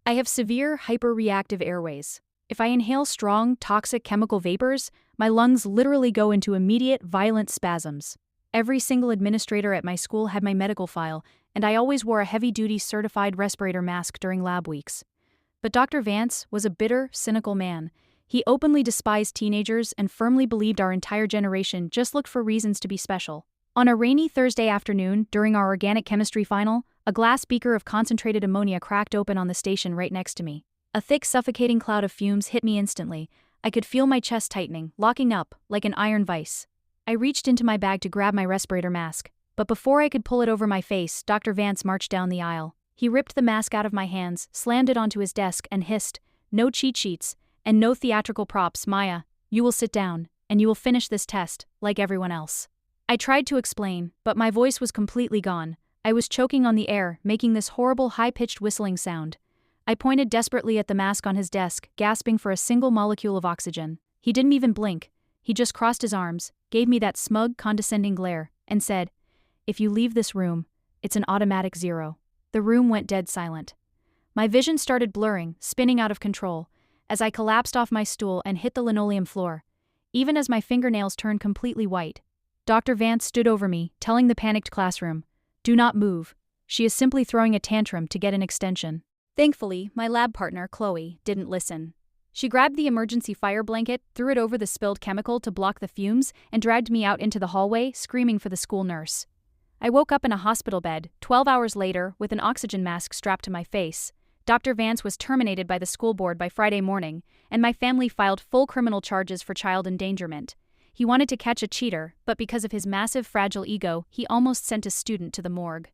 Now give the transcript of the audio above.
I have severe hyperreactive airways. If I inhale strong, toxic chemical vapors, my lungs literally go into immediate, violent spasms. Every single administrator at my school had my medical file, and I always wore a heavy-duty certified respirator mask during lab weeks. But Dr. Vance was a bitter, cynical man. He openly despised teenagers and firmly believed our entire generation just looked for reasons to be special. On a rainy Thursday afternoon, during our organic chemistry final, a glass beaker of concentrated ammonia cracked open on the station right next to me. A thick, suffocating cloud of fumes hit me instantly. I could feel my chest tightening, locking up, like an iron vise. I reached into my bag to grab my respirator mask, but before I could pull it over my face, Dr. Vance marched down the aisle. He ripped the mask out of my hands, slammed it onto his desk, and hissed, "No cheat sheets, and no theatrical props, Maya. You will sit down, and you will finish this test, like everyone else." I tried to explain, but my voice was completely gone. I was choking on the air, making this horrible high-pitched whistling sound. I pointed desperately at the mask on his desk, gasping for a single molecule of oxygen. He didn't even blink. He just crossed his arms, gave me that smug, condescending glare, and said, "If you leave this room, it's an automatic 0. The room went dead silent. My vision started blurring, spinning out of control, as I collapsed off my stool and hit the linoleum floor, even as my fingernails turned completely white. Dr. Vance stood over me, telling the panicked classroom, "Do not move. She is simply throwing a tantrum to get an extension." Thankfully, my lab partner, Chloe, didn't listen. She grabbed the emergency fire blanket, threw it over the spilled chemical to block the fumes, and dragged me out into the hallway, screaming for the school nurse. I woke up in a hospital bed, 12 hours later, with an oxygen mask strapped to my face. Dr. Vance was terminated by the school board by Friday morning, and my family filed full criminal charges for child endangerment. He wanted to catch a cheater, but because of his massive, fragile ego, he almost sent a student to the morgue.